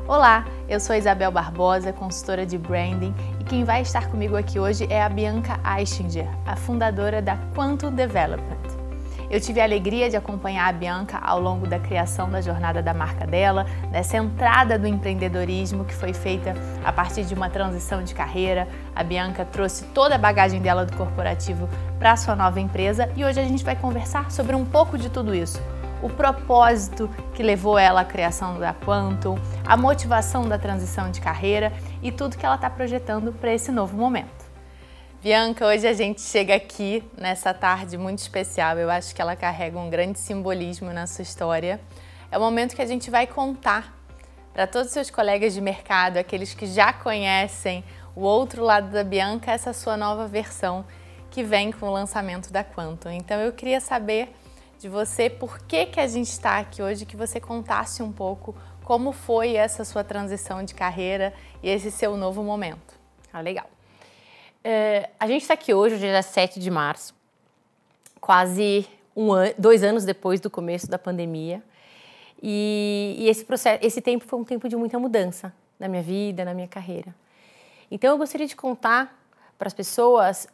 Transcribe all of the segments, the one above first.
Olá, eu sou Isabel Barbosa, consultora de branding, e quem vai estar comigo aqui hoje é a Bianca Aichinger, a fundadora da Quantum Development. Eu tive a alegria de acompanhar a Bianca ao longo da criação da jornada da marca dela, dessa entrada do empreendedorismo que foi feita a partir de uma transição de carreira. A Bianca trouxe toda a bagagem dela do corporativo para a sua nova empresa e hoje a gente vai conversar sobre um pouco de tudo isso. O propósito que levou ela à criação da Quantum, a motivação da transição de carreira e tudo que ela está projetando para esse novo momento. Bianca, hoje a gente chega aqui nessa tarde muito especial, eu acho que ela carrega um grande simbolismo na sua história. É o momento que a gente vai contar para todos os seus colegas de mercado, aqueles que já conhecem o outro lado da Bianca, essa sua nova versão que vem com o lançamento da Quantum. Então eu queria saber de você por que a gente está aqui hoje, que você contasse um pouco como foi essa sua transição de carreira e esse seu novo momento. Legal. A gente está aqui hoje, dia 7 de março, quase 2 anos depois do começo da pandemia. E esse tempo foi um tempo de muita mudança na minha vida, na minha carreira. Então eu gostaria de contar para as pessoas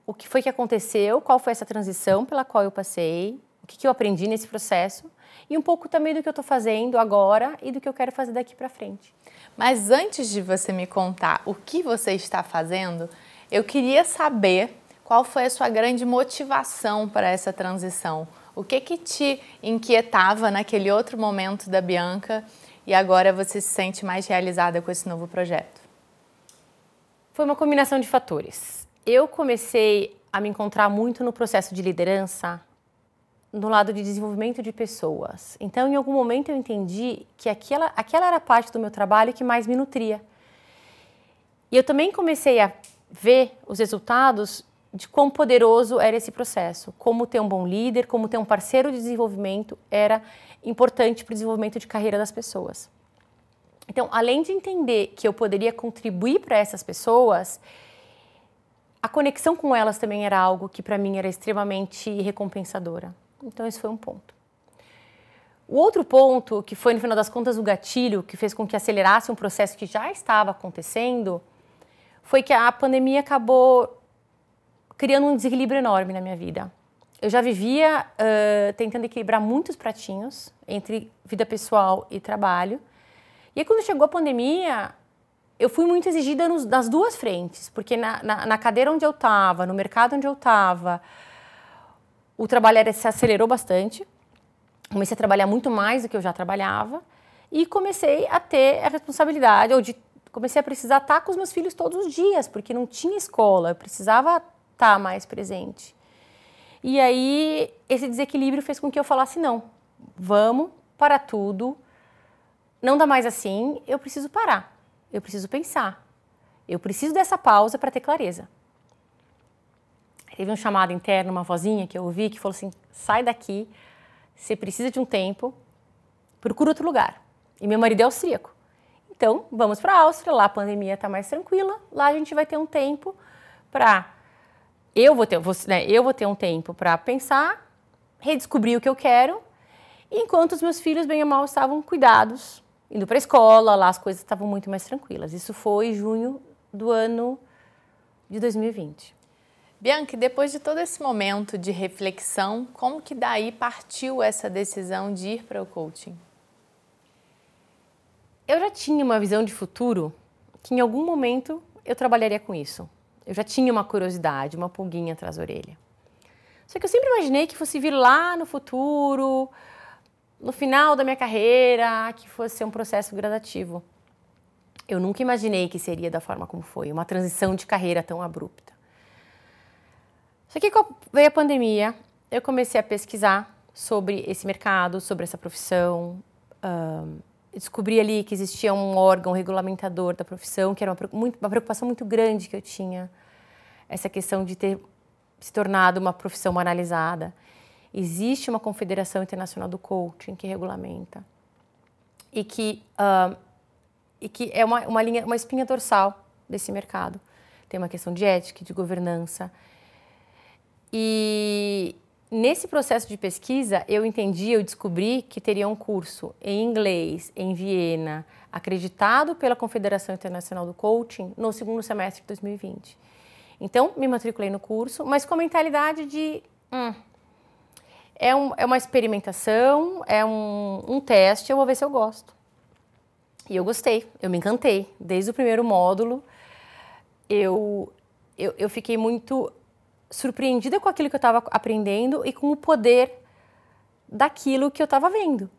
o que foi que aconteceu, qual foi essa transição pela qual eu passei, o que eu aprendi nesse processo e um pouco também do que eu estou fazendo agora e do que eu quero fazer daqui para frente. Mas antes de você me contar o que você está fazendo, eu queria saber qual foi a sua grande motivação para essa transição. O que te inquietava naquele outro momento da Bianca e agora você se sente mais realizada com esse novo projeto? Foi uma combinação de fatores. Eu comecei a me encontrar muito no processo de liderança, no lado de desenvolvimento de pessoas. Então, em algum momento eu entendi que aquela era a parte do meu trabalho que mais me nutria. E eu também comecei a ver os resultados de quão poderoso era esse processo, como ter um bom líder, como ter um parceiro de desenvolvimento era importante para o desenvolvimento de carreira das pessoas. Então, além de entender que eu poderia contribuir para essas pessoas, a conexão com elas também era algo que para mim era extremamente recompensadora. Então, esse foi um ponto. O outro ponto, que foi no final das contas o gatilho, que fez com que acelerasse um processo que já estava acontecendo, foi que a pandemia acabou criando um desequilíbrio enorme na minha vida. Eu já vivia tentando equilibrar muitos pratinhos entre vida pessoal e trabalho. E aí, quando chegou a pandemia, eu fui muito exigida nas duas frentes, porque na cadeira onde eu estava, no mercado onde eu estava, o trabalho se acelerou bastante, comecei a trabalhar muito mais do que eu já trabalhava e comecei a ter a responsabilidade, comecei a precisar estar com os meus filhos todos os dias, porque não tinha escola, eu precisava estar mais presente. E aí esse desequilíbrio fez com que eu falasse, não, vamos parar tudo, não dá mais assim, eu preciso parar, eu preciso pensar, eu preciso dessa pausa para ter clareza. Teve um chamado interno, uma vozinha que eu ouvi que falou assim, sai daqui, você precisa de um tempo, procura outro lugar. E meu marido é austríaco. Então, vamos para a Áustria, lá a pandemia está mais tranquila, lá a gente vai ter um tempo para... Eu vou ter um tempo para pensar, redescobrir o que eu quero, enquanto os meus filhos, bem ou mal, estavam cuidados, indo para a escola, lá as coisas estavam muito mais tranquilas. Isso foi em junho do ano de 2020. Bianca, depois de todo esse momento de reflexão, como que daí partiu essa decisão de ir para o coaching? Eu já tinha uma visão de futuro que em algum momento eu trabalharia com isso. Eu já tinha uma curiosidade, uma pulguinha atrás da orelha. Só que eu sempre imaginei que fosse vir lá no futuro, no final da minha carreira, que fosse ser um processo gradativo. Eu nunca imaginei que seria da forma como foi, uma transição de carreira tão abrupta. Só que quando veio a pandemia, eu comecei a pesquisar sobre esse mercado, sobre essa profissão. Descobri ali que existia um órgão regulamentador da profissão, que era uma preocupação muito grande que eu tinha. Essa questão de ter se tornado uma profissão banalizada. Existe uma Confederação Internacional do Coaching que regulamenta. E que é uma espinha dorsal desse mercado. Tem uma questão de ética, de governança. E Nesse processo de pesquisa, eu descobri que teria um curso em inglês, em Viena, acreditado pela Confederação Internacional do Coaching, no segundo semestre de 2020. Então, me matriculei no curso, mas com a mentalidade de... é uma experimentação, é um teste, eu vou ver se eu gosto. E eu gostei, eu me encantei. Desde o primeiro módulo, eu fiquei muito surpreendida com aquilo que eu estava aprendendo e com o poder daquilo que eu estava vendo.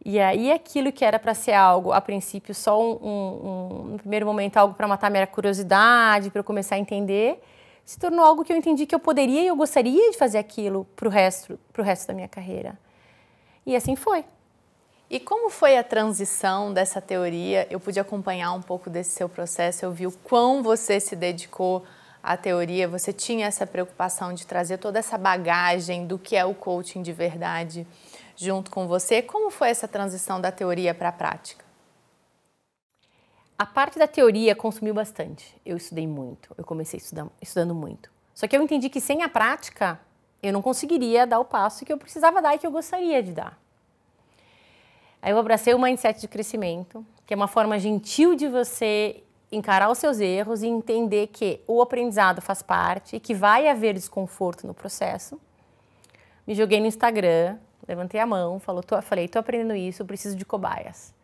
E aí aquilo que era para ser algo, a princípio, só no primeiro momento, algo para matar minha curiosidade, para eu começar a entender, se tornou algo que eu entendi que eu poderia e eu gostaria de fazer aquilo para o resto da minha carreira. E assim foi. E como foi a transição dessa teoria? Eu pude acompanhar um pouco desse seu processo, eu vi o quão você se dedicou à teoria, você tinha essa preocupação de trazer toda essa bagagem do que é o coaching de verdade junto com você. Como foi essa transição da teoria para a prática? A parte da teoria consumiu bastante. Eu estudei muito, eu comecei estudando muito. Só que eu entendi que sem a prática, eu não conseguiria dar o passo que eu precisava dar e que eu gostaria de dar. Aí eu abracei o mindset de crescimento, que é uma forma gentil de você encarar os seus erros e entender que o aprendizado faz parte e que vai haver desconforto no processo. Me joguei no Instagram, levantei a mão, falei, tô aprendendo isso, preciso de cobaias.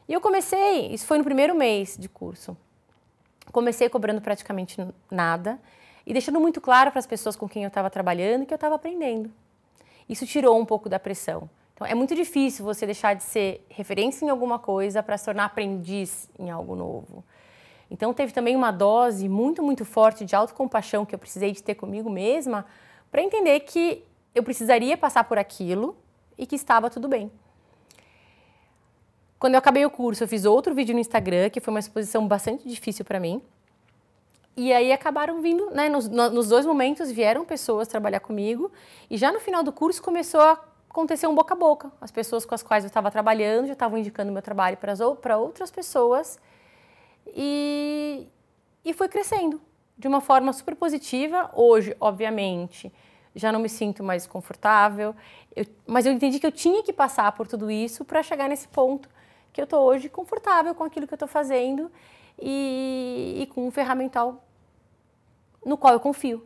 E eu comecei, isso foi no primeiro mês de curso, comecei cobrando praticamente nada e deixando muito claro para as pessoas com quem eu estava trabalhando que eu estava aprendendo. Isso tirou um pouco da pressão. Então, é muito difícil você deixar de ser referência em alguma coisa para se tornar aprendiz em algo novo. Então, teve também uma dose muito, muito forte de autocompaixão que eu precisei de ter comigo mesma para entender que eu precisaria passar por aquilo e que estava tudo bem. Quando eu acabei o curso, eu fiz outro vídeo no Instagram, que foi uma exposição bastante difícil para mim. E aí acabaram vindo, né, nos dois momentos vieram pessoas trabalhar comigo e já no final do curso começou a acontecer um boca a boca. As pessoas com as quais eu estava trabalhando já estavam indicando meu trabalho para outras pessoas e foi crescendo de uma forma super positiva. Hoje, obviamente, já não me sinto mais confortável, mas eu entendi que eu tinha que passar por tudo isso para chegar nesse ponto que eu estou hoje confortável com aquilo que eu estou fazendo e com um ferramental no qual eu confio.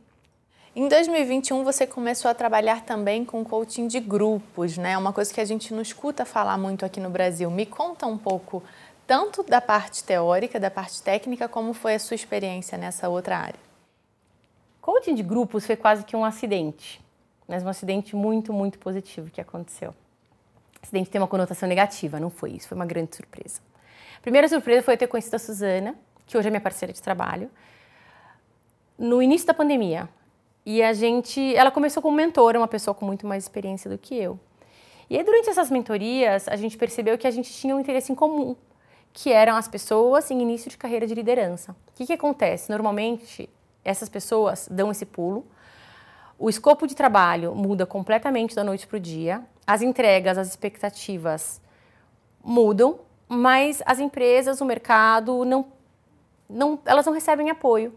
Em 2021, você começou a trabalhar também com coaching de grupos, né? Uma coisa que a gente não escuta falar muito aqui no Brasil. Me conta um pouco, tanto da parte teórica, da parte técnica, como foi a sua experiência nessa outra área? Coaching de grupos foi quase que um acidente, mas um acidente muito, muito positivo que aconteceu. Acidente tem uma conotação negativa, não foi isso, foi uma grande surpresa. A primeira surpresa foi eu ter conhecido a Suzana, que hoje é minha parceira de trabalho, no início da pandemia. E ela começou como mentora, uma pessoa com muito mais experiência do que eu. E aí, durante essas mentorias, a gente percebeu que a gente tinha um interesse em comum, que eram as pessoas em início de carreira de liderança. O que acontece? Normalmente, essas pessoas dão esse pulo, o escopo de trabalho muda completamente da noite para o dia, as entregas, as expectativas mudam, mas as empresas, o mercado, elas não recebem apoio.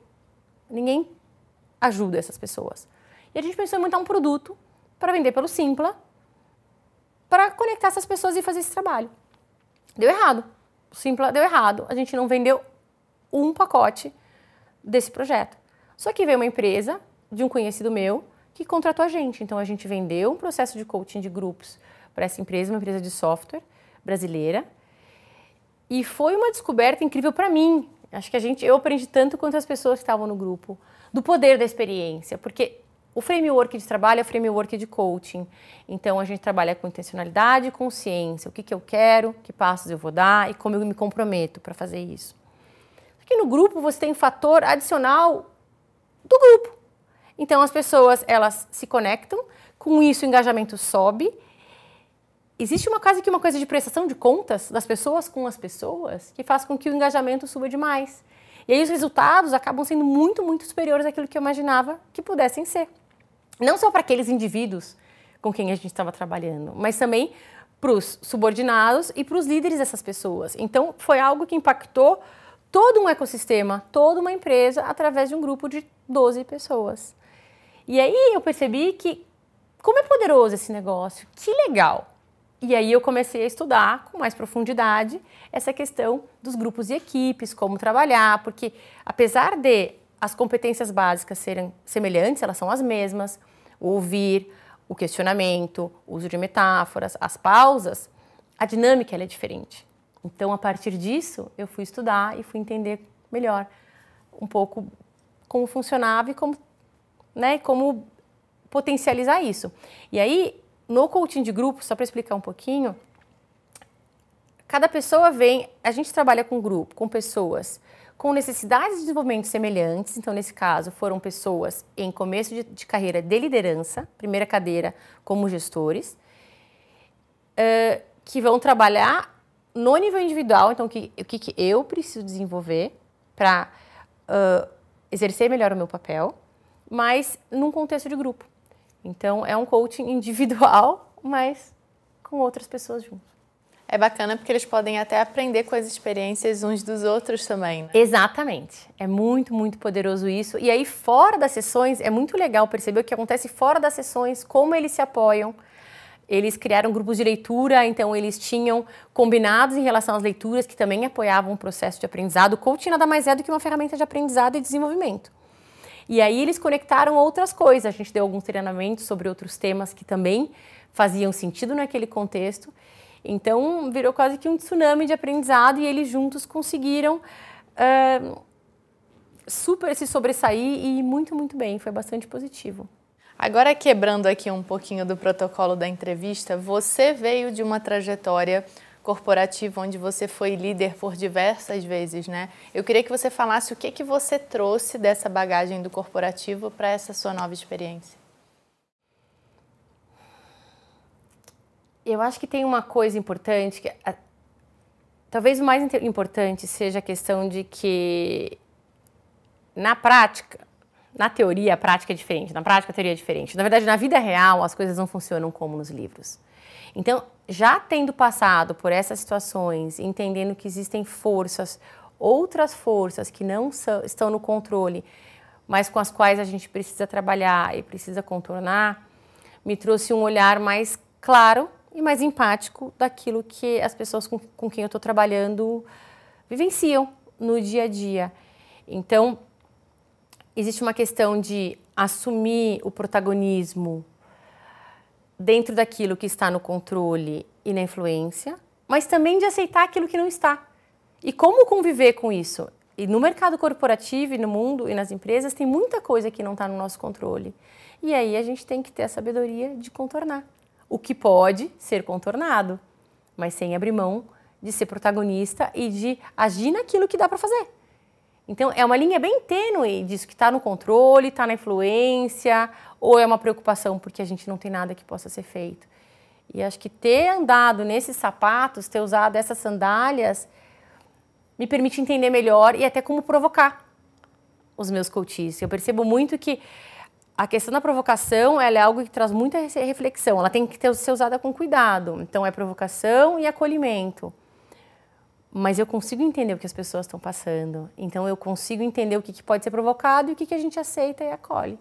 Ninguém ajuda essas pessoas. E a gente pensou em montar um produto para vender pelo Simpla, para conectar essas pessoas e fazer esse trabalho. Deu errado. O Simpla deu errado. A gente não vendeu um pacote desse projeto. Só que veio uma empresa de um conhecido meu que contratou a gente. Então, a gente vendeu um processo de coaching de grupos para essa empresa, uma empresa de software brasileira. E foi uma descoberta incrível para mim. Acho que eu aprendi tanto quanto as pessoas que estavam no grupo, do poder da experiência, porque o framework de trabalho é o framework de coaching. Então, a gente trabalha com intencionalidade e consciência. O que eu quero, que passos eu vou dar e como eu me comprometo para fazer isso. Aqui no grupo, você tem um fator adicional do grupo. Então, as pessoas, elas se conectam, com isso o engajamento sobe. Existe quase que uma coisa de prestação de contas das pessoas com as pessoas que faz com que o engajamento suba demais. E aí os resultados acabam sendo muito, muito superiores àquilo que eu imaginava que pudessem ser. Não só para aqueles indivíduos com quem a gente estava trabalhando, mas também para os subordinados e para os líderes dessas pessoas. Então, foi algo que impactou todo um ecossistema, toda uma empresa, através de um grupo de 12 pessoas. E aí eu percebi que como é poderoso esse negócio, que legal. E aí eu comecei a estudar com mais profundidade essa questão dos grupos e equipes, como trabalhar, porque apesar de as competências básicas serem semelhantes, elas são as mesmas, o ouvir, o questionamento, o uso de metáforas, as pausas, a dinâmica ela é diferente. Então, a partir disso, eu fui estudar e fui entender melhor um pouco como funcionava e como, né, como potencializar isso. E aí, no coaching de grupo, só para explicar um pouquinho, cada pessoa vem, a gente trabalha com grupo, com pessoas com necessidades de desenvolvimento semelhantes, então nesse caso foram pessoas em começo de carreira de liderança, primeira cadeira como gestores, que vão trabalhar no nível individual, então o que eu preciso desenvolver para exercer melhor o meu papel, mas num contexto de grupo. Então é um coaching individual, mas com outras pessoas juntos. É bacana porque eles podem até aprender com as experiências uns dos outros também, né? Exatamente. É muito, muito poderoso isso. E aí, fora das sessões, é muito legal perceber o que acontece fora das sessões, como eles se apoiam. Eles criaram grupos de leitura, então eles tinham combinados em relação às leituras que também apoiavam o processo de aprendizado. O coaching nada mais é do que uma ferramenta de aprendizado e desenvolvimento. E aí eles conectaram outras coisas. A gente deu alguns treinamentos sobre outros temas que também faziam sentido naquele contexto. Então, virou quase que um tsunami de aprendizado e eles juntos conseguiram super se sobressair e muito, muito bem. Foi bastante positivo. Agora, quebrando aqui um pouquinho do protocolo da entrevista, você veio de uma trajetória corporativa onde você foi líder por diversas vezes, né? Eu queria que você falasse o que você trouxe dessa bagagem do corporativo para essa sua nova experiência. Eu acho que tem uma coisa importante, que talvez o mais importante seja a questão de que na prática, na teoria a prática é diferente, na prática a teoria é diferente. Na verdade, na vida real as coisas não funcionam como nos livros. Então, já tendo passado por essas situações, entendendo que existem forças, outras forças que não estão no controle, mas com as quais a gente precisa trabalhar e precisa contornar, me trouxe um olhar mais claro e mais empático daquilo que as pessoas com quem eu estou trabalhando vivenciam no dia a dia. Então, existe uma questão de assumir o protagonismo dentro daquilo que está no controle e na influência, mas também de aceitar aquilo que não está. E como conviver com isso? E no mercado corporativo, e no mundo, e nas empresas, tem muita coisa que não está no nosso controle. E aí a gente tem que ter a sabedoria de contornar. O que pode ser contornado, mas sem abrir mão de ser protagonista e de agir naquilo que dá para fazer. Então, é uma linha bem tênue disso que está no controle, está na influência, ou é uma preocupação porque a gente não tem nada que possa ser feito. E acho que ter andado nesses sapatos, ter usado essas sandálias, me permite entender melhor e até como provocar os meus coaches. Eu percebo muito que a questão da provocação, ela é algo que traz muita reflexão, ela tem que ser usada com cuidado. Então, é provocação e acolhimento. Mas eu consigo entender o que as pessoas estão passando. Então, eu consigo entender o que pode ser provocado e o que a gente aceita e acolhe.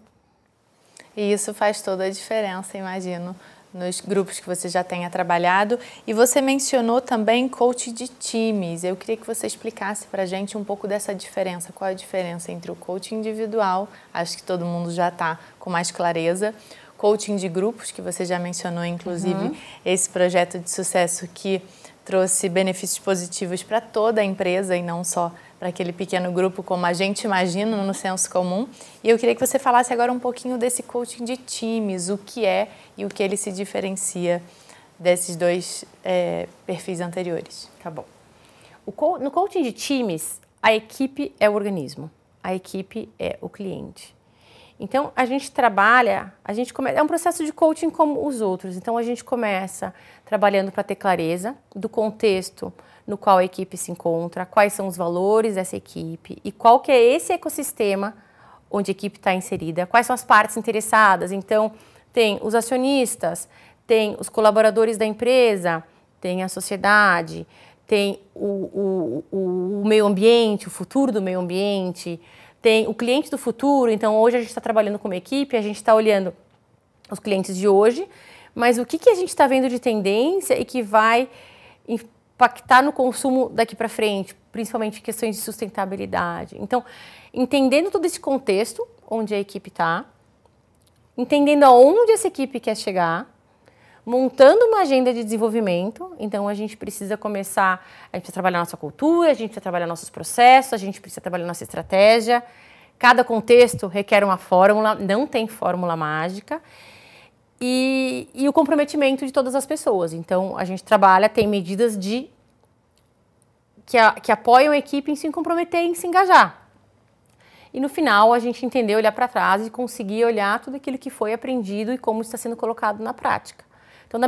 E isso faz toda a diferença, imagino, nos grupos que você já tenha trabalhado. E você mencionou também coach de times. Eu queria que você explicasse para a gente um pouco dessa diferença. Qual é a diferença entre o coaching individual, acho que todo mundo já está com mais clareza, coaching de grupos, que você já mencionou, inclusive, esse projeto de sucesso que trouxe benefícios positivos para toda a empresa e não só para aquele pequeno grupo, como a gente imagina no senso comum. E eu queria que você falasse agora um pouquinho desse coaching de times, o que é e o que ele se diferencia desses dois perfis anteriores. Tá bom. No coaching de times, a equipe é o organismo, a equipe é o cliente. Então, a gente trabalha, é um processo de coaching como os outros. Então, a gente começa trabalhando para ter clareza do contexto no qual a equipe se encontra, quais são os valores dessa equipe e qual que é esse ecossistema onde a equipe está inserida, quais são as partes interessadas. Então, tem os acionistas, tem os colaboradores da empresa, tem a sociedade, tem o meio ambiente, o futuro do meio ambiente, tem o cliente do futuro. Então, hoje a gente está trabalhando com uma equipe, a gente está olhando os clientes de hoje, mas o que a gente está vendo de tendência e que vai impactar no consumo daqui para frente, principalmente questões de sustentabilidade. Então, entendendo todo esse contexto, onde a equipe está, entendendo aonde essa equipe quer chegar, montando uma agenda de desenvolvimento. Então, a gente precisa começar, a gente precisa trabalhar nossa cultura, a gente precisa trabalhar nossos processos, a gente precisa trabalhar nossa estratégia. Cada contexto requer uma fórmula, não tem fórmula mágica. E o comprometimento de todas as pessoas. Então, a gente trabalha, tem medidas que apoiam a equipe em se comprometer, em se engajar. E no final, a gente entender, olhar para trás e conseguir olhar tudo aquilo que foi aprendido e como está sendo colocado na prática. Então,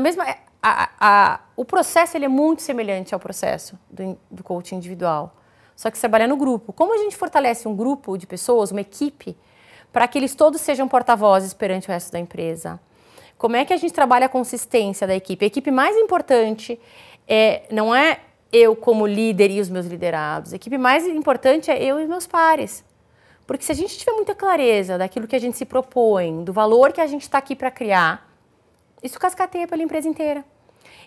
o processo ele é muito semelhante ao processo do coaching individual, só que trabalha no grupo. Como a gente fortalece um grupo de pessoas, uma equipe, para que eles todos sejam porta-vozes perante o resto da empresa? Como é que a gente trabalha a consistência da equipe? A equipe mais importante não é eu como líder e os meus liderados. A equipe mais importante é eu e meus pares. Porque se a gente tiver muita clareza daquilo que a gente se propõe, do valor que a gente está aqui para criar, isso cascateia pela empresa inteira.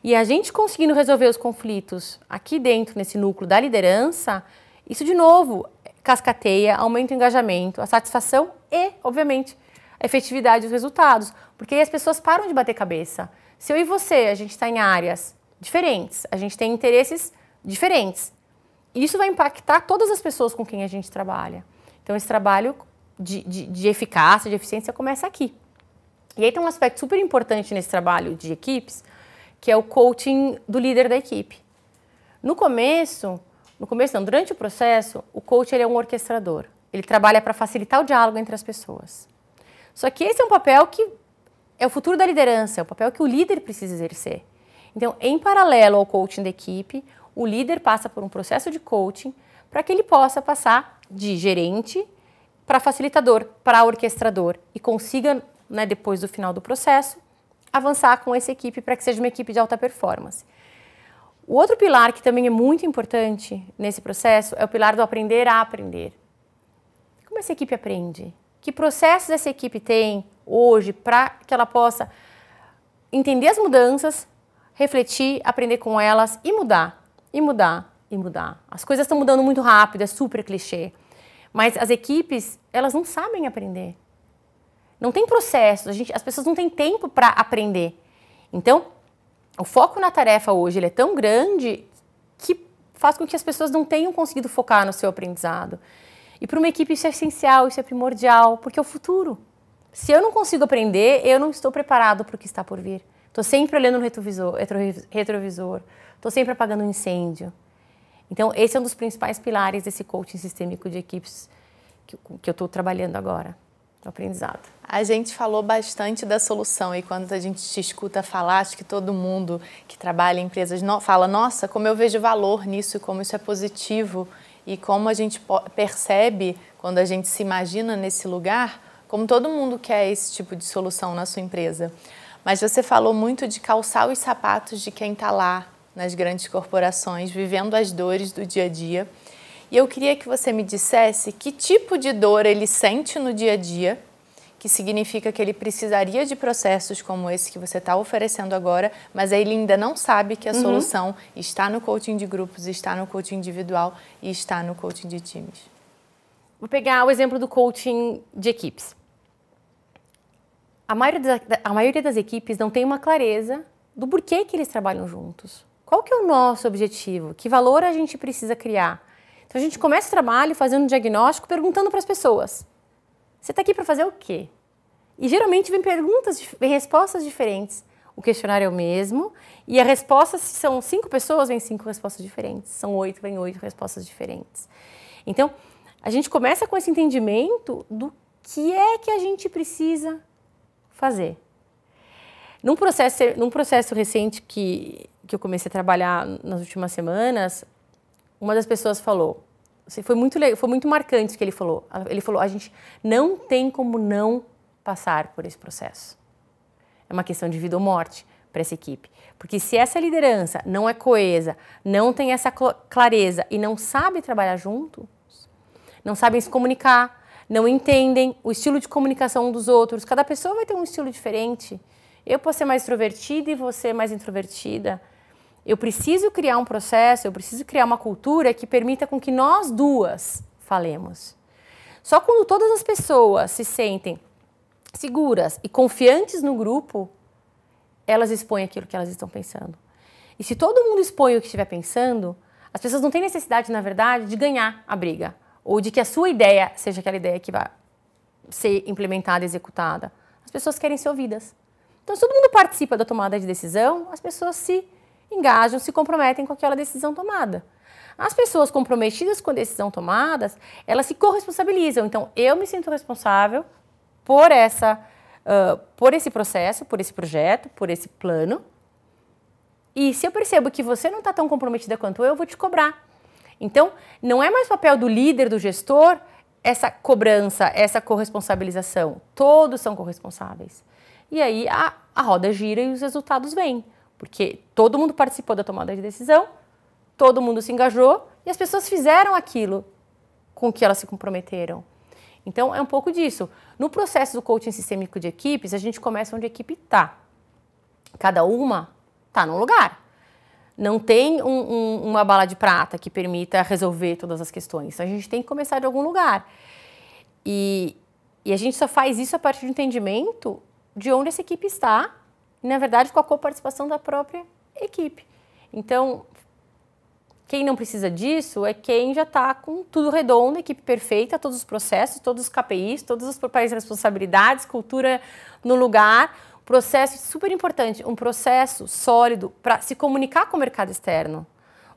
E a gente conseguindo resolver os conflitos aqui dentro, nesse núcleo da liderança, isso de novo cascateia, aumenta o engajamento, a satisfação e, obviamente, a efetividade dos resultados. Porque aí as pessoas param de bater cabeça. Se eu e você, a gente está em áreas diferentes, a gente tem interesses diferentes, isso vai impactar todas as pessoas com quem a gente trabalha. Então, esse trabalho de eficácia, de eficiência, começa aqui. E aí tem um aspecto super importante nesse trabalho de equipes, que é o coaching do líder da equipe. Durante o processo, o coach ele é um orquestrador. Ele trabalha para facilitar o diálogo entre as pessoas. Só que esse é um papel que é o futuro da liderança, é o papel que o líder precisa exercer. Então, em paralelo ao coaching da equipe, o líder passa por um processo de coaching para que ele possa passar de gerente para facilitador, para orquestrador e consiga, depois do final do processo, avançar com essa equipe para que seja uma equipe de alta performance. O outro pilar que também é muito importante nesse processo é o pilar do aprender a aprender. Como essa equipe aprende? Que processos essa equipe tem hoje para que ela possa entender as mudanças, refletir, aprender com elas e mudar, e mudar, e mudar. As coisas estão mudando muito rápido, é super clichê. Mas as equipes, elas não sabem aprender. Não tem processo, as pessoas não têm tempo para aprender. Então, o foco na tarefa hoje ele é tão grande que faz com que as pessoas não tenham conseguido focar no seu aprendizado. E para uma equipe isso é essencial, isso é primordial, porque é o futuro. Se eu não consigo aprender, eu não estou preparado para o que está por vir. Estou sempre olhando no retrovisor, estou sempre apagando um incêndio. Então, esse é um dos principais pilares desse coaching sistêmico de equipes que eu estou trabalhando agora, no aprendizado. A gente falou bastante da solução e quando a gente te escuta falar, acho que todo mundo que trabalha em empresas fala, nossa, como eu vejo valor nisso e como isso é positivo e como a gente percebe quando a gente se imagina nesse lugar, como todo mundo quer esse tipo de solução na sua empresa. Mas você falou muito de calçar os sapatos de quem está lá nas grandes corporações, vivendo as dores do dia a dia. E eu queria que você me dissesse que tipo de dor ele sente no dia a dia, que significa que ele precisaria de processos como esse que você está oferecendo agora, mas ele ainda não sabe que a solução está no coaching de grupos, está no coaching individual e está no coaching de times. Vou pegar o exemplo do coaching de equipes. A maioria das equipes não tem uma clareza do porquê que eles trabalham juntos. Qual que é o nosso objetivo? Que valor a gente precisa criar? Então, a gente começa o trabalho fazendo um diagnóstico, perguntando para as pessoas. Você está aqui para fazer o quê? E geralmente vem respostas diferentes. O questionário é o mesmo e a resposta, se são 5 pessoas, vem 5 respostas diferentes. São 8, vem 8 respostas diferentes. Então, a gente começa com esse entendimento do que é que a gente precisa fazer. Num processo recente que eu comecei a trabalhar nas últimas semanas, uma das pessoas falou, foi muito marcante o que ele falou. Ele falou, a gente não tem como não passar por esse processo. É uma questão de vida ou morte para essa equipe. Porque se essa liderança não é coesa, não tem essa clareza e não sabe trabalhar juntos, não sabem se comunicar, não entendem o estilo de comunicação um dos outros. Cada pessoa vai ter um estilo diferente. Eu posso ser mais extrovertida e você mais introvertida. Eu preciso criar um processo, eu preciso criar uma cultura que permita com que nós duas falemos. Só quando todas as pessoas se sentem seguras e confiantes no grupo, elas expõem aquilo que elas estão pensando. E se todo mundo expõe o que estiver pensando, as pessoas não têm necessidade, na verdade, de ganhar a briga. Ou de que a sua ideia seja aquela ideia que vai ser implementada, executada. As pessoas querem ser ouvidas. Então, se todo mundo participa da tomada de decisão, as pessoas se engajam, se comprometem com aquela decisão tomada. As pessoas comprometidas com a decisão tomada, elas se corresponsabilizam. Então, eu me sinto responsável por esse processo, por esse projeto, por esse plano. E se eu percebo que você não está tão comprometida quanto eu vou te cobrar. Então, não é mais papel do líder, do gestor, essa cobrança, essa corresponsabilização. Todos são corresponsáveis. E aí a roda gira e os resultados vêm. Porque todo mundo participou da tomada de decisão, todo mundo se engajou e as pessoas fizeram aquilo com que elas se comprometeram. Então, é um pouco disso. No processo do coaching sistêmico de equipes, a gente começa onde a equipe está. Cada uma está num lugar. Não tem uma bala de prata que permita resolver todas as questões. Então, a gente tem que começar de algum lugar. E a gente só faz isso a partir do entendimento de onde essa equipe está e, na verdade, com a coparticipação da própria equipe. Então, quem não precisa disso é quem já está com tudo redondo, equipe perfeita, todos os processos, todos os KPIs, todas as papéis e responsabilidades, cultura no lugar. Processo super importante, um processo sólido para se comunicar com o mercado externo.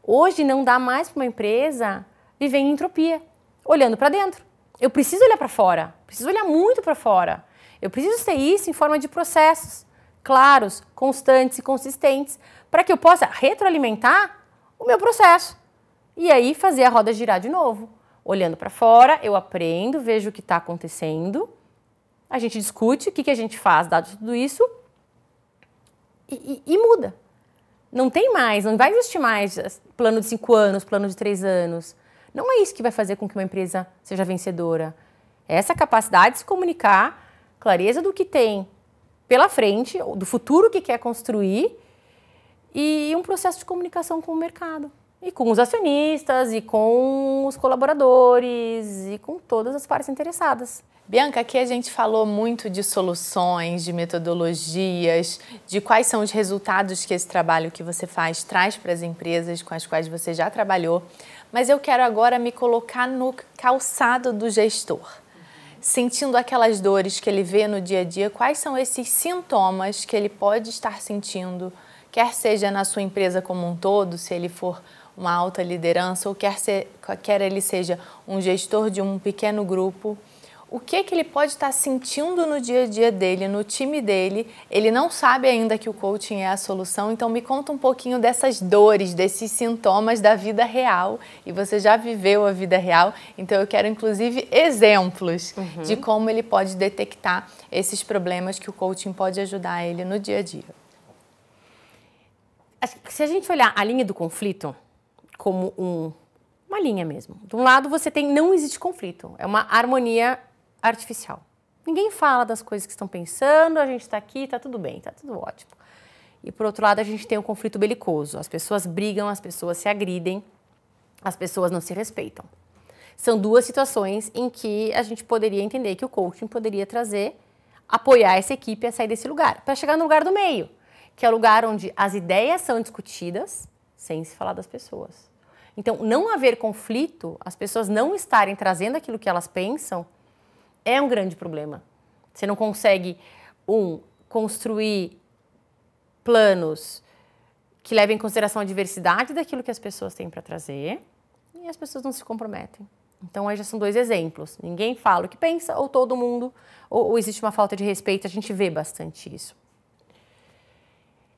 Hoje não dá mais para uma empresa viver em entropia, olhando para dentro. Eu preciso olhar para fora, preciso olhar muito para fora. Eu preciso ter isso em forma de processos claros, constantes e consistentes, para que eu possa retroalimentar o meu processo. E aí fazer a roda girar de novo. Olhando para fora, eu aprendo, vejo o que está acontecendo. A gente discute o que a gente faz, dado tudo isso, e muda. Não tem mais, não vai existir mais plano de 5 anos, plano de 3 anos. Não é isso que vai fazer com que uma empresa seja vencedora. É essa capacidade de se comunicar, clareza do que tem pela frente, do futuro que quer construir e um processo de comunicação com o mercado. E com os acionistas, e com os colaboradores, e com todas as partes interessadas. Bianca, aqui a gente falou muito de soluções, de metodologias, de quais são os resultados que esse trabalho que você faz traz para as empresas com as quais você já trabalhou. Mas eu quero agora me colocar no calçado do gestor. Sentindo aquelas dores que ele vê no dia a dia, quais são esses sintomas que ele pode estar sentindo, quer seja na sua empresa como um todo, se ele for uma alta liderança, ou quer ele seja um gestor de um pequeno grupo. O que ele pode estar sentindo no dia a dia dele, no time dele? Ele não sabe ainda que o coaching é a solução, então me conta um pouquinho dessas dores, desses sintomas da vida real. E você já viveu a vida real, então eu quero inclusive exemplos de como ele pode detectar esses problemas que o coaching pode ajudar ele no dia a dia. Se a gente olhar a linha do conflito como uma linha mesmo, de um lado você tem, não existe conflito, é uma harmonia artificial. Ninguém fala das coisas que estão pensando, a gente está aqui, está tudo bem, está tudo ótimo. E por outro lado a gente tem o conflito belicoso, as pessoas brigam, as pessoas se agridem, as pessoas não se respeitam. São duas situações em que a gente poderia entender que o coaching poderia trazer, apoiar essa equipe a sair desse lugar, para chegar no lugar do meio, que é o lugar onde as ideias são discutidas sem se falar das pessoas. Então, não haver conflito, as pessoas não estarem trazendo aquilo que elas pensam, é um grande problema. Você não consegue, construir planos que levem em consideração a diversidade daquilo que as pessoas têm para trazer e as pessoas não se comprometem. Então, aí já são 2 exemplos. Ninguém fala o que pensa ou todo mundo, ou existe uma falta de respeito, a gente vê bastante isso.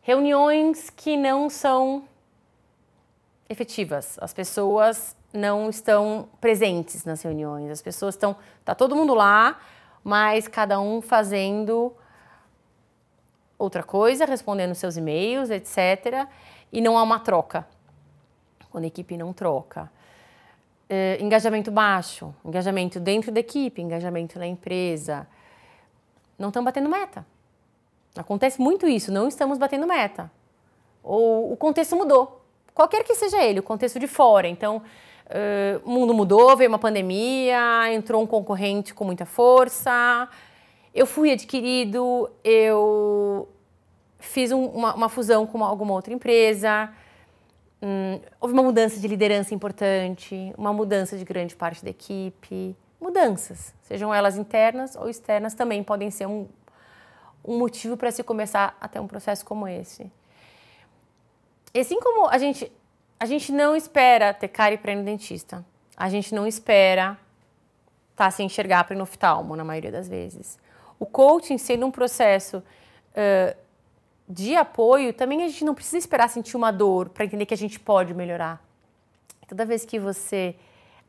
Reuniões que não são efetivas. As pessoas não estão presentes nas reuniões. As pessoas tá todo mundo lá, mas cada um fazendo outra coisa, respondendo seus e-mails, etc. E não há uma troca. Quando a equipe não troca. engajamento baixo, engajamento dentro da equipe, engajamento na empresa. Não estão batendo meta. Acontece muito isso, não estamos batendo meta. Ou o contexto mudou, qualquer que seja ele, o contexto de fora. Então, o mundo mudou, veio uma pandemia, entrou um concorrente com muita força, eu fui adquirido, eu fiz uma fusão com alguma outra empresa, houve uma mudança de liderança importante, uma mudança de grande parte da equipe. Mudanças, sejam elas internas ou externas, também podem ser um motivo para se começar a ter um processo como esse. E assim como a gente não espera ter cárie para ir no dentista, a gente não espera estar sem enxergar para ir no oftalmo, na maioria das vezes. O coaching sendo um processo de apoio, também a gente não precisa esperar sentir uma dor para entender que a gente pode melhorar. Toda vez que você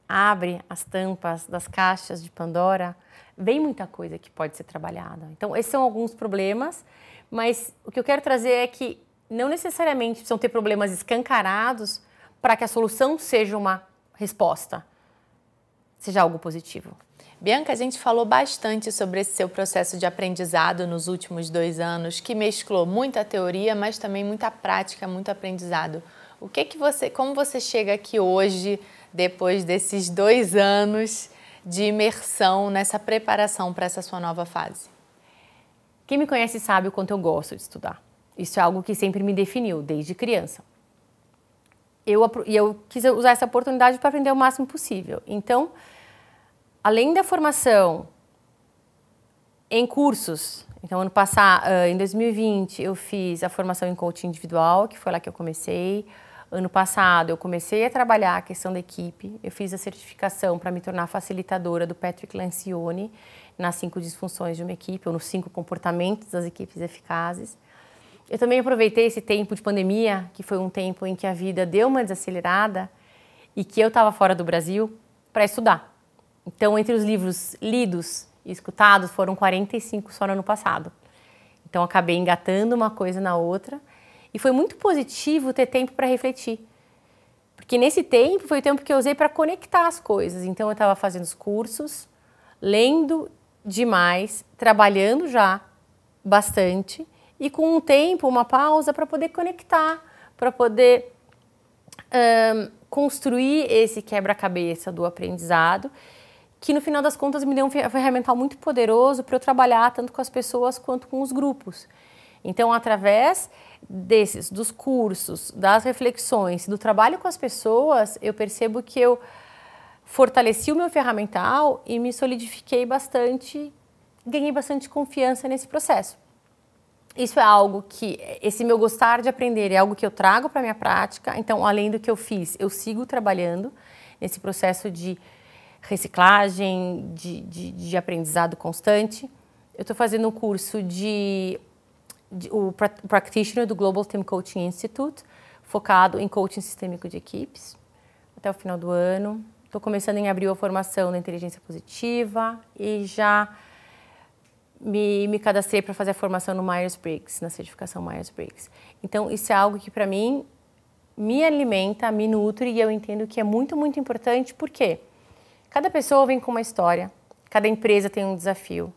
abre as tampas das caixas de Pandora, vem muita coisa que pode ser trabalhada. Então, esses são alguns problemas, mas o que eu quero trazer é que não necessariamente precisam ter problemas escancarados para que a solução seja uma resposta, seja algo positivo. Bianca, a gente falou bastante sobre esse seu processo de aprendizado nos últimos 2 anos, que mesclou muita teoria, mas também muita prática, muito aprendizado. Como você chega aqui hoje, depois desses 2 anos de imersão nessa preparação para essa sua nova fase? Quem me conhece sabe o quanto eu gosto de estudar. Isso é algo que sempre me definiu, desde criança. Eu quis usar essa oportunidade para aprender o máximo possível. Então, além da formação em cursos, então ano passado, em 2020, eu fiz a formação em coaching individual, que foi lá que eu comecei. Ano passado, eu comecei a trabalhar a questão da equipe. Eu fiz a certificação para me tornar facilitadora do Patrick Lencioni nas 5 disfunções de uma equipe, ou nos 5 comportamentos das equipes eficazes. Eu também aproveitei esse tempo de pandemia, que foi um tempo em que a vida deu uma desacelerada e que eu estava fora do Brasil, para estudar. Então, entre os livros lidos e escutados, foram 45 só no ano passado. Então, acabei engatando uma coisa na outra. E foi muito positivo ter tempo para refletir. Porque nesse tempo foi o tempo que eu usei para conectar as coisas. Então eu estava fazendo os cursos, lendo demais, trabalhando já bastante e com um tempo, uma pausa para poder conectar, para poder construir esse quebra-cabeça do aprendizado, que no final das contas me deu um ferramental muito poderoso para eu trabalhar tanto com as pessoas quanto com os grupos. Então, através dos cursos, das reflexões, do trabalho com as pessoas, eu percebo que eu fortaleci o meu ferramental e me solidifiquei bastante, ganhei bastante confiança nesse processo. Isso é algo que, esse meu gostar de aprender é algo que eu trago para a minha prática. Então, além do que eu fiz, eu sigo trabalhando nesse processo de reciclagem, de aprendizado constante. Eu estou fazendo um curso o Practitioner do Global Team Coaching Institute, focado em coaching sistêmico de equipes, até o final do ano. Estou começando em abril a formação na inteligência positiva e já me cadastrei para fazer a formação no Myers-Briggs, na certificação Myers-Briggs. Então, isso é algo que, para mim, me alimenta, me nutre e eu entendo que é muito, muito importante, porque cada pessoa vem com uma história, cada empresa tem um desafio.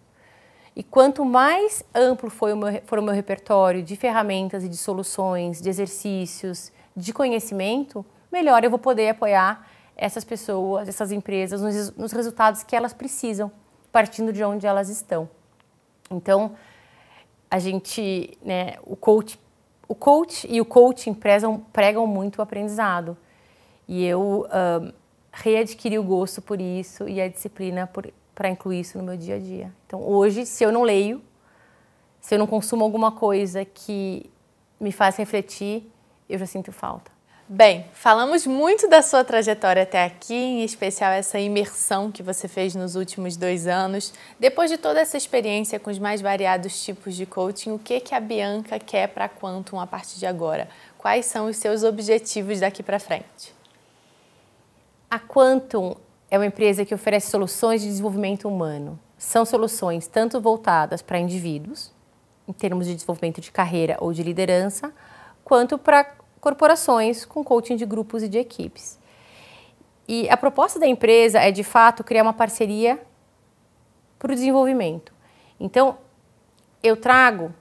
E quanto mais amplo for o meu repertório de ferramentas e de soluções, de exercícios, de conhecimento, melhor eu vou poder apoiar essas pessoas, essas empresas, nos resultados que elas precisam, partindo de onde elas estão. Então, a gente, né, o coach e o coaching pregam muito o aprendizado. E eu readquiri o gosto por isso e a disciplina para incluir isso no meu dia a dia. Então, hoje, se eu não leio, se eu não consumo alguma coisa que me faz refletir, eu já sinto falta. Bem, falamos muito da sua trajetória até aqui, em especial essa imersão que você fez nos últimos 2 anos. Depois de toda essa experiência com os mais variados tipos de coaching, o que a Bianca quer para a Quantum a partir de agora? Quais são os seus objetivos daqui para frente? A Quantum é uma empresa que oferece soluções de desenvolvimento humano. São soluções tanto voltadas para indivíduos, em termos de desenvolvimento de carreira ou de liderança, quanto para corporações com coaching de grupos e de equipes. E a proposta da empresa é, de fato, criar uma parceria para o desenvolvimento. Então, eu trago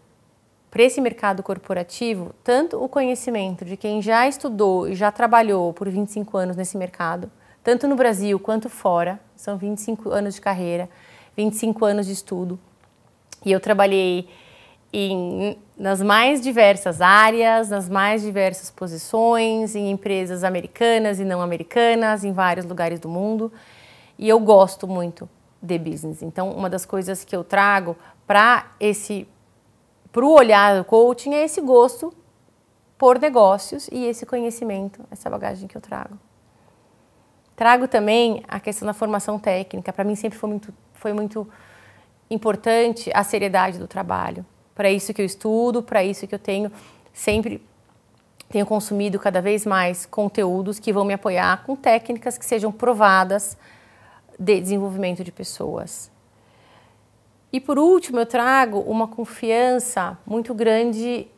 para esse mercado corporativo tanto o conhecimento de quem já estudou e já trabalhou por 25 anos nesse mercado, tanto no Brasil quanto fora, são 25 anos de carreira, 25 anos de estudo. E eu trabalhei nas mais diversas áreas, nas mais diversas posições, em empresas americanas e não americanas, em vários lugares do mundo. E eu gosto muito de business. Então, uma das coisas que eu trago para o olhar do coaching é esse gosto por negócios e esse conhecimento, essa bagagem que eu trago. Trago também a questão da formação técnica. Para mim sempre foi muito importante a seriedade do trabalho. Para isso que eu estudo, para isso que eu sempre tenho consumido cada vez mais conteúdos que vão me apoiar com técnicas que sejam provadas de desenvolvimento de pessoas. E por último, eu trago uma confiança muito grande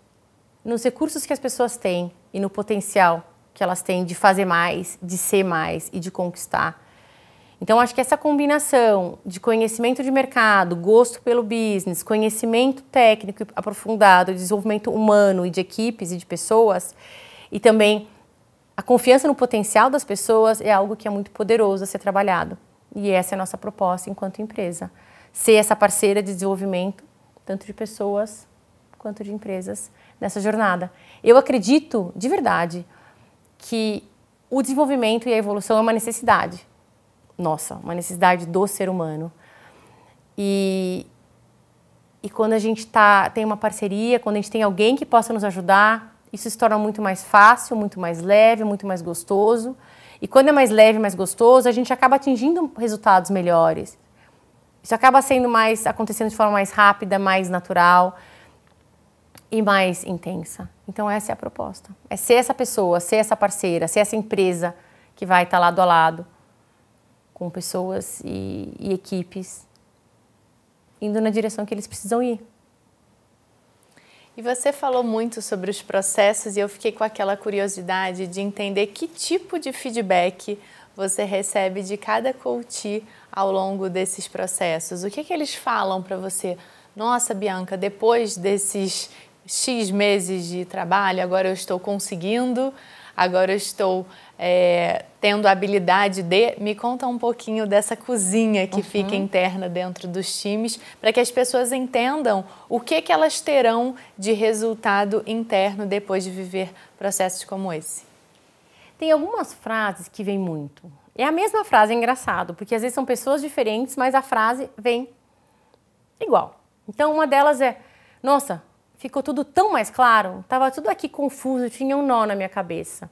nos recursos que as pessoas têm e no potencial que elas têm de fazer mais, de ser mais e de conquistar. Então, acho que essa combinação de conhecimento de mercado, gosto pelo business, conhecimento técnico aprofundado, desenvolvimento humano e de equipes e de pessoas, e também a confiança no potencial das pessoas é algo que é muito poderoso a ser trabalhado. E essa é a nossa proposta enquanto empresa. Ser essa parceira de desenvolvimento, tanto de pessoas quanto de empresas, nessa jornada. Eu acredito, de verdade, que o desenvolvimento e a evolução é uma necessidade. Nossa, uma necessidade do ser humano. E quando a gente tem uma parceria, quando a gente tem alguém que possa nos ajudar, isso se torna muito mais fácil, muito mais leve, muito mais gostoso. E quando é mais leve, mais gostoso, a gente acaba atingindo resultados melhores. Isso acaba acontecendo de forma mais rápida, mais natural e mais intensa. Então essa é a proposta. É ser essa pessoa, ser essa parceira, ser essa empresa que vai estar lado a lado com pessoas e equipes indo na direção que eles precisam ir. E você falou muito sobre os processos e eu fiquei com aquela curiosidade de entender que tipo de feedback você recebe de cada coach ao longo desses processos. O que eles falam para você? Nossa, Bianca, depois desses X meses de trabalho, agora eu estou conseguindo, agora eu estou tendo a habilidade de... Me conta um pouquinho dessa cozinha que fica interna dentro dos times, para que as pessoas entendam o que elas terão de resultado interno depois de viver processos como esse. Tem algumas frases que vêm muito. É a mesma frase, é engraçado, porque às vezes são pessoas diferentes, mas a frase vem igual. Então uma delas é, nossa, ficou tudo tão mais claro, estava tudo aqui confuso, tinha um nó na minha cabeça.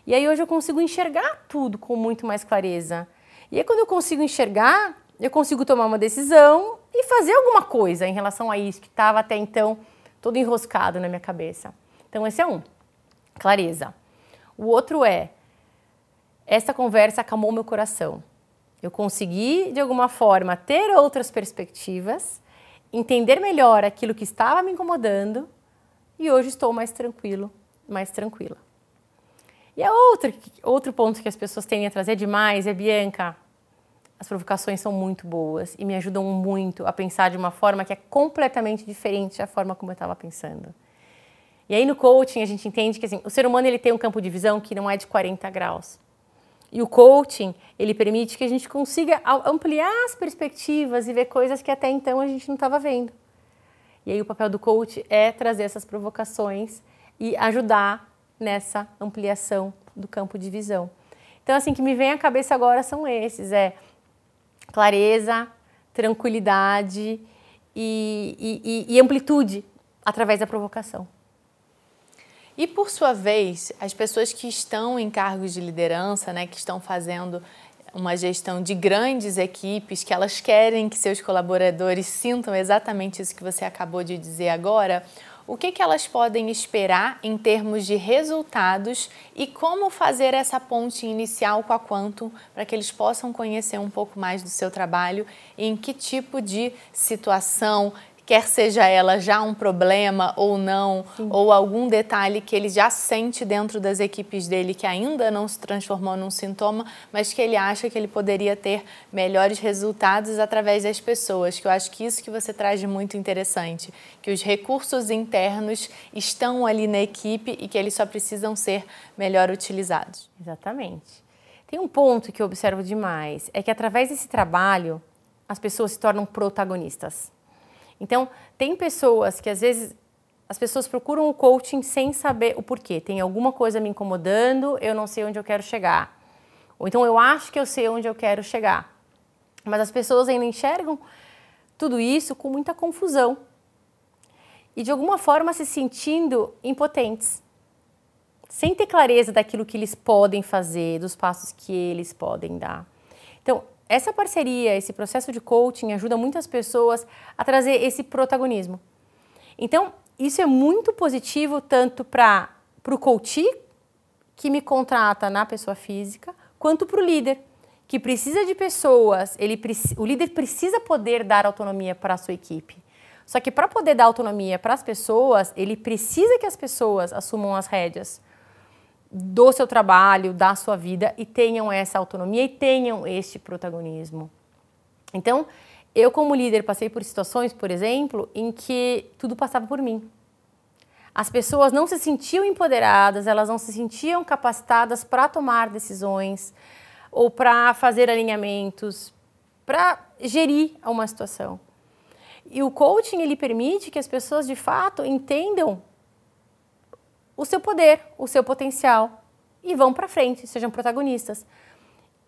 E aí hoje eu consigo enxergar tudo com muito mais clareza. E aí quando eu consigo enxergar, eu consigo tomar uma decisão e fazer alguma coisa em relação a isso que estava até então todo enroscado na minha cabeça. Então esse é um, clareza. O outro é, essa conversa acalmou meu coração. Eu consegui, de alguma forma, ter outras perspectivas, entender melhor aquilo que estava me incomodando e hoje estou mais tranquilo, mais tranquila. E outro ponto que as pessoas tendem a trazer demais é, Bianca, as provocações são muito boas e me ajudam muito a pensar de uma forma que é completamente diferente da forma como eu estava pensando. E aí no coaching a gente entende que assim, o ser humano ele tem um campo de visão que não é de 40 graus. E o coaching, ele permite que a gente consiga ampliar as perspectivas e ver coisas que até então a gente não estava vendo. E aí o papel do coach é trazer essas provocações e ajudar nessa ampliação do campo de visão. Então, assim, que me vem à cabeça agora são esses, clareza, tranquilidade e amplitude através da provocação. E, por sua vez, as pessoas que estão em cargos de liderança, né, que estão fazendo uma gestão de grandes equipes, que elas querem que seus colaboradores sintam exatamente isso que você acabou de dizer agora, o que elas podem esperar em termos de resultados e como fazer essa ponte inicial com a Quantum para que eles possam conhecer um pouco mais do seu trabalho e em que tipo de situação, quer seja ela já um problema ou não, ou algum detalhe que ele já sente dentro das equipes dele que ainda não se transformou num sintoma, mas que ele acha que ele poderia ter melhores resultados através das pessoas, que eu acho que isso que você traz de muito interessante, que os recursos internos estão ali na equipe e que eles só precisam ser melhor utilizados. Exatamente. Tem um ponto que eu observo demais, é que através desse trabalho as pessoas se tornam protagonistas. Então, tem pessoas que às vezes as pessoas procuram o coaching sem saber o porquê. Tem alguma coisa me incomodando, eu não sei onde eu quero chegar. Ou então eu acho que eu sei onde eu quero chegar. Mas as pessoas ainda enxergam tudo isso com muita confusão. E de alguma forma se sentindo impotentes. Sem ter clareza daquilo que eles podem fazer, dos passos que eles podem dar. Então, essa parceria, esse processo de coaching ajuda muitas pessoas a trazer esse protagonismo. Então, isso é muito positivo tanto para o coach, que me contrata na pessoa física, quanto para o líder, que precisa de pessoas, o líder precisa poder dar autonomia para a sua equipe. Só que para poder dar autonomia para as pessoas, ele precisa que as pessoas assumam as rédeas do seu trabalho, da sua vida e tenham essa autonomia e tenham este protagonismo. Então, eu como líder passei por situações, por exemplo, em que tudo passava por mim. As pessoas não se sentiam empoderadas, elas não se sentiam capacitadas para tomar decisões ou para fazer alinhamentos, para gerir uma situação. E o coaching, ele permite que as pessoas de fato entendam o seu poder, o seu potencial e vão para frente, sejam protagonistas.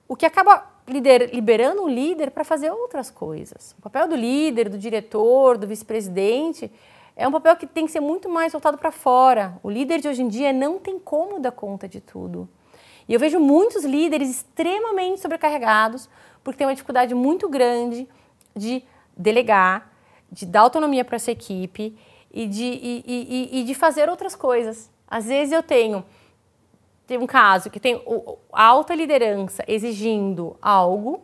O que acaba liberando um líder para fazer outras coisas. O papel do líder, do diretor, do vice-presidente é um papel que tem que ser muito mais voltado para fora. O líder de hoje em dia não tem como dar conta de tudo. E eu vejo muitos líderes extremamente sobrecarregados porque tem uma dificuldade muito grande de delegar, de dar autonomia para essa equipe e de fazer outras coisas. Às vezes eu tenho um caso que tem a alta liderança exigindo algo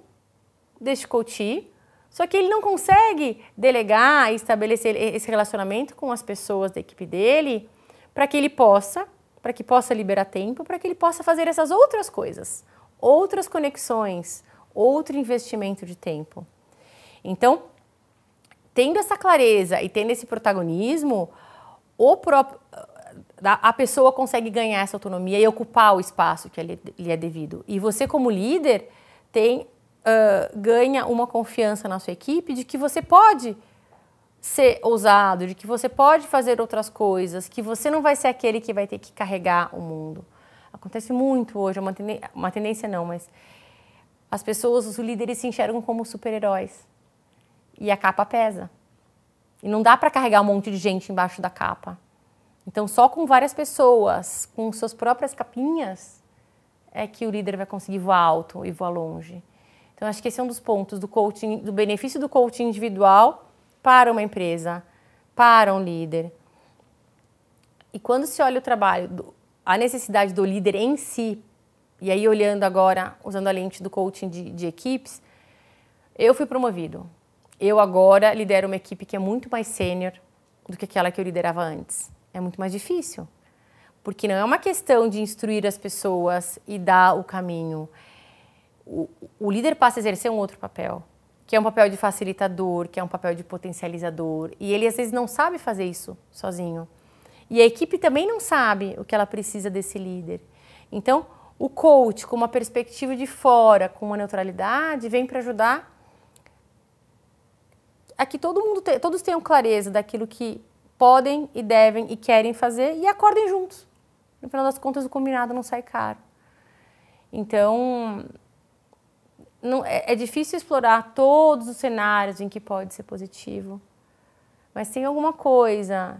deste coach, só que ele não consegue delegar e estabelecer esse relacionamento com as pessoas da equipe dele para que possa liberar tempo, para que ele possa fazer essas outras coisas, outras conexões, outro investimento de tempo. Então, tendo essa clareza e tendo esse protagonismo, a pessoa consegue ganhar essa autonomia e ocupar o espaço que lhe é devido. E você, como líder, ganha uma confiança na sua equipe de que você pode ser ousado, de que você pode fazer outras coisas, que você não vai ser aquele que vai ter que carregar o mundo. Acontece muito hoje, uma tendência não, mas as pessoas, os líderes se enxergam como super-heróis. E a capa pesa. E não dá para carregar um monte de gente embaixo da capa. Então, só com várias pessoas, com suas próprias capinhas, é que o líder vai conseguir voar alto e voar longe. Então, acho que esse é um dos pontos do coaching, do benefício do coaching individual para uma empresa, para um líder. E quando se olha o trabalho, a necessidade do líder em si, e aí olhando agora, usando a lente do coaching de equipes, eu fui promovido. Eu agora lidero uma equipe que é muito mais sênior do que aquela que eu liderava antes. É muito mais difícil, porque não é uma questão de instruir as pessoas e dar o caminho. O líder passa a exercer um outro papel, que é um papel de facilitador, que é um papel de potencializador, e ele às vezes não sabe fazer isso sozinho. E a equipe também não sabe o que ela precisa desse líder. Então, o coach, com uma perspectiva de fora, com uma neutralidade, vem para ajudar a que todos tenham clareza daquilo que podem e devem e querem fazer e acordem juntos. No final das contas, o combinado não sai caro. Então, é difícil explorar todos os cenários em que pode ser positivo, mas tem alguma coisa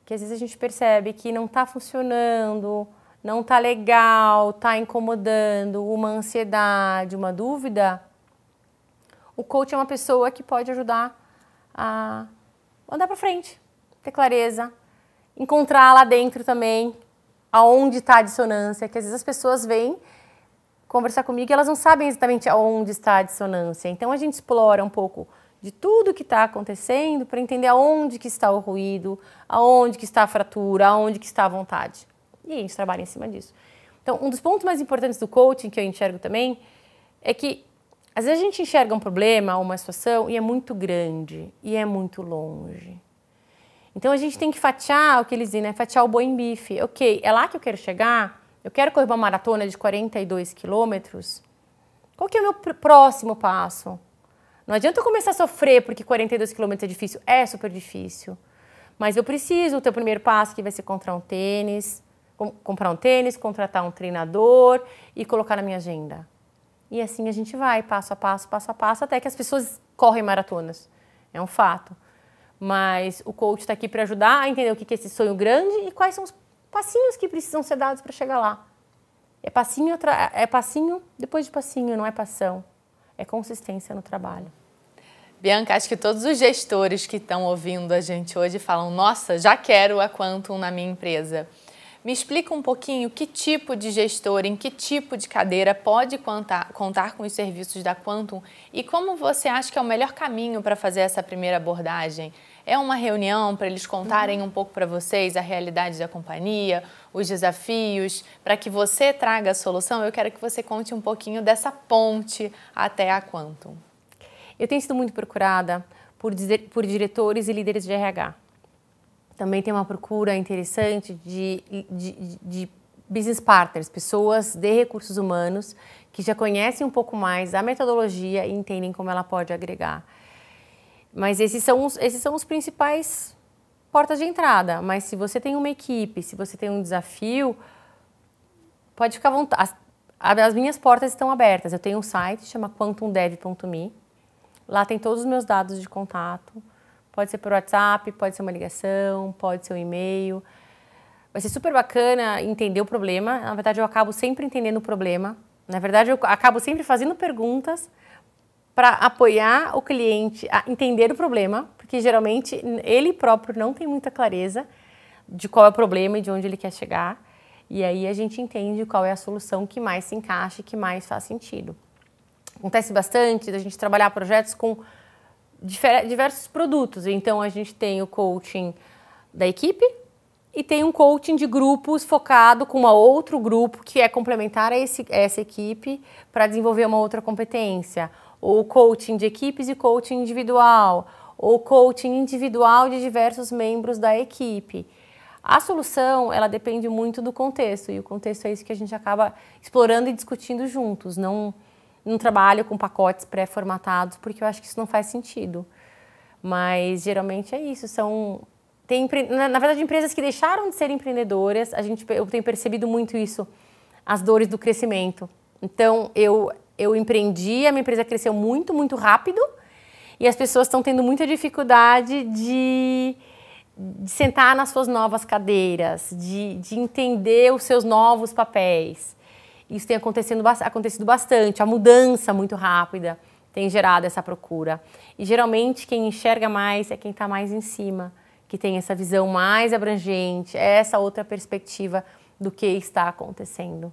que às vezes a gente percebe que não está funcionando, não está legal, está incomodando, uma ansiedade, uma dúvida. O coach é uma pessoa que pode ajudar a andar para frente, ter clareza, encontrar lá dentro também aonde está a dissonância, que às vezes as pessoas vêm conversar comigo e elas não sabem exatamente aonde está a dissonância. Então a gente explora um pouco de tudo que está acontecendo para entender aonde que está o ruído, aonde que está a fratura, aonde que está a vontade. E a gente trabalha em cima disso. Então, um dos pontos mais importantes do coaching que eu enxergo também é que às vezes a gente enxerga um problema ou uma situação e é muito grande e é muito longe. Então a gente tem que fatiar o que eles dizem, né? Fatiar o boi em bife. Ok, é lá que eu quero chegar? Eu quero correr uma maratona de 42 quilômetros? Qual que é o meu próximo passo? Não adianta eu começar a sofrer porque 42 quilômetros é difícil. É super difícil. Mas eu preciso, o teu primeiro passo que vai ser comprar um tênis, contratar um treinador e colocar na minha agenda. E assim a gente vai, passo a passo, até que as pessoas correm maratonas. É um fato. Mas o coach está aqui para ajudar a entender o que é esse sonho grande e quais são os passinhos que precisam ser dados para chegar lá. É passinho depois de passinho, não é passão. É consistência no trabalho. Bianca, acho que todos os gestores que estão ouvindo a gente hoje falam: nossa, já quero a Quantum na minha empresa. Me explica um pouquinho que tipo de gestor, em que tipo de cadeira pode contar com os serviços da Quantum e como você acha que é o melhor caminho para fazer essa primeira abordagem? É uma reunião para eles contarem um pouco para vocês a realidade da companhia, os desafios, para que você traga a solução? Eu quero que você conte um pouquinho dessa ponte até a Quantum. Eu tenho sido muito procurada por diretores e líderes de RH. Também tem uma procura interessante de business partners, pessoas de recursos humanos que já conhecem um pouco mais da metodologia e entendem como ela pode agregar. Mas esses são os principais portas de entrada. Mas se você tem uma equipe, se você tem um desafio, pode ficar à vontade. As minhas portas estão abertas. Eu tenho um site, chama quantumdev.me. Lá tem todos os meus dados de contato. Pode ser por WhatsApp, pode ser uma ligação, pode ser um e-mail. Vai ser super bacana entender o problema. Na verdade, eu acabo sempre entendendo o problema. Na verdade, eu acabo sempre fazendo perguntas para apoiar o cliente a entender o problema, porque geralmente ele próprio não tem muita clareza de qual é o problema e de onde ele quer chegar. E aí a gente entende qual é a solução que mais se encaixa e que mais faz sentido. Acontece bastante da gente trabalhar projetos com diversos produtos. Então, a gente tem o coaching da equipe e tem um coaching de grupos focado com um outro grupo que é complementar a essa equipe para desenvolver uma outra competência. Ou coaching de equipes e coaching individual. Ou coaching individual de diversos membros da equipe. A solução, ela depende muito do contexto. E o contexto é isso que a gente acaba explorando e discutindo juntos. Não trabalho com pacotes pré-formatados, porque eu acho que isso não faz sentido. Mas, geralmente, é isso. Na verdade, empresas que deixaram de ser empreendedoras, eu tenho percebido muito isso, as dores do crescimento. Então, eu empreendi, a minha empresa cresceu muito, muito rápido, e as pessoas estão tendo muita dificuldade de sentar nas suas novas cadeiras, de entender os seus novos papéis. Isso tem acontecido bastante, a mudança muito rápida tem gerado essa procura. E geralmente quem enxerga mais é quem está mais em cima, que tem essa visão mais abrangente, essa outra perspectiva do que está acontecendo.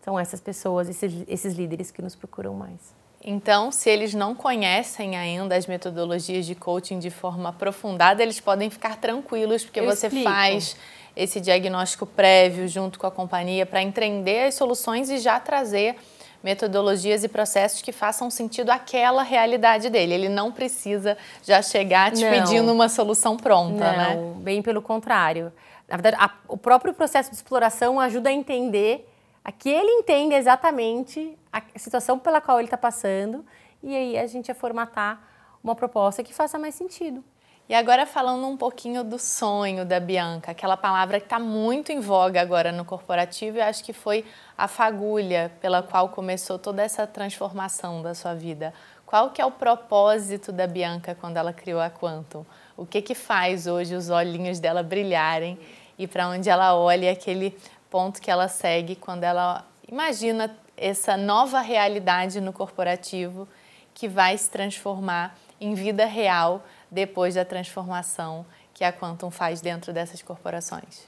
São essas pessoas, esses líderes que nos procuram mais. Então, se eles não conhecem ainda as metodologias de coaching de forma aprofundada, eles podem ficar tranquilos, porque você faz esse diagnóstico prévio junto com a companhia para entender as soluções e já trazer metodologias e processos que façam sentido àquela realidade dele. Ele não precisa já chegar te pedindo uma solução pronta, né? Não, bem pelo contrário. Na verdade, o próprio processo de exploração ajuda a entender, a que ele entenda exatamente a situação pela qual ele está passando, e aí a gente vai formatar uma proposta que faça mais sentido. E agora falando um pouquinho do sonho da Bianca, aquela palavra que está muito em voga agora no corporativo, e acho que foi a fagulha pela qual começou toda essa transformação da sua vida. Qual que é o propósito da Bianca quando ela criou a Quantum? O que faz hoje os olhinhos dela brilharem e para onde ela olha, aquele ponto que ela segue quando ela imagina essa nova realidade no corporativo que vai se transformar em vida real depois da transformação que a Quantum faz dentro dessas corporações?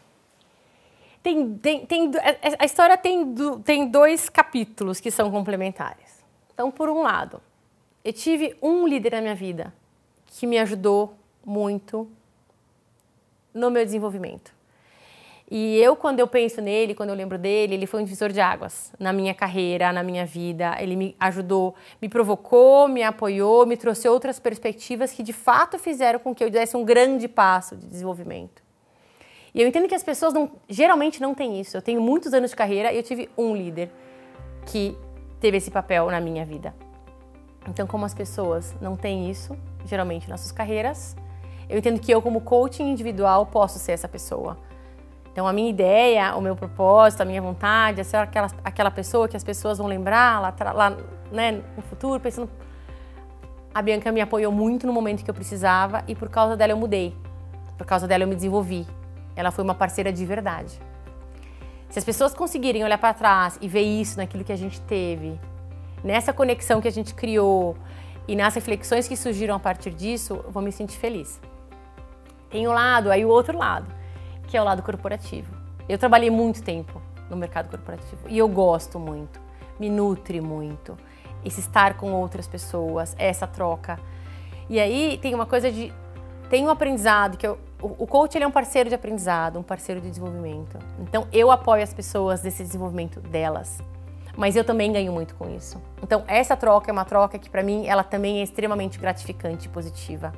A história tem dois capítulos que são complementares. Então, por um lado, eu tive um líder na minha vida que me ajudou muito no meu desenvolvimento. E quando eu penso nele, quando eu lembro dele, ele foi um divisor de águas na minha carreira, na minha vida. Ele me ajudou, me provocou, me apoiou, me trouxe outras perspectivas que de fato fizeram com que eu desse um grande passo de desenvolvimento. E eu entendo que as pessoas geralmente não têm isso. Eu tenho muitos anos de carreira e eu tive um líder que teve esse papel na minha vida. Então, como as pessoas não têm isso, geralmente nas suas carreiras, eu entendo que eu, como coaching individual, posso ser essa pessoa. Então, a minha ideia, o meu propósito, a minha vontade é ser aquela pessoa que as pessoas vão lembrar lá né, no futuro, pensando... A Bianca me apoiou muito no momento que eu precisava e por causa dela eu mudei. Por causa dela eu me desenvolvi. Ela foi uma parceira de verdade. Se as pessoas conseguirem olhar para trás e ver isso naquilo que a gente teve, nessa conexão que a gente criou e nas reflexões que surgiram a partir disso, eu vou me sentir feliz. Tem o outro lado, que é o lado corporativo. Eu trabalhei muito tempo no mercado corporativo e eu gosto muito, me nutre muito, esse estar com outras pessoas, essa troca. E aí tem uma coisa tem um aprendizado, que o coach ele é um parceiro de aprendizado, um parceiro de desenvolvimento. Então eu apoio as pessoas nesse desenvolvimento delas, mas eu também ganho muito com isso. Então essa troca é uma troca que para mim ela também é extremamente gratificante e positiva.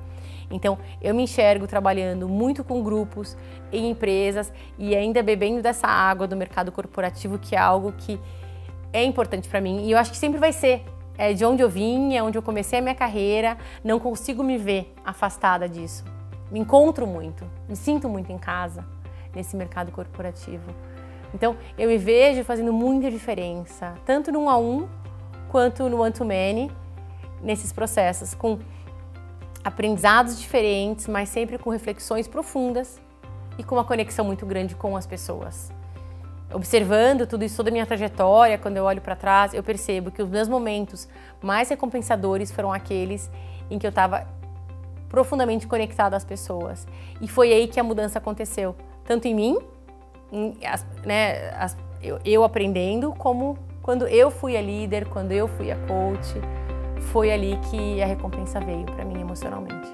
Então, eu me enxergo trabalhando muito com grupos, em empresas e ainda bebendo dessa água do mercado corporativo, que é algo que é importante para mim. E eu acho que sempre vai ser. É de onde eu vim, é onde eu comecei a minha carreira, não consigo me ver afastada disso. Me encontro muito, me sinto muito em casa nesse mercado corporativo. Então, eu me vejo fazendo muita diferença, tanto no 1 a 1 quanto no one-to-many, nesses processos, com aprendizados diferentes, mas sempre com reflexões profundas e com uma conexão muito grande com as pessoas. Observando tudo isso, toda a minha trajetória, quando eu olho para trás, eu percebo que os meus momentos mais recompensadores foram aqueles em que eu estava profundamente conectada às pessoas. E foi aí que a mudança aconteceu, tanto em mim, eu aprendendo, como quando eu fui a líder, quando eu fui a coach. Foi ali que a recompensa veio para mim emocionalmente.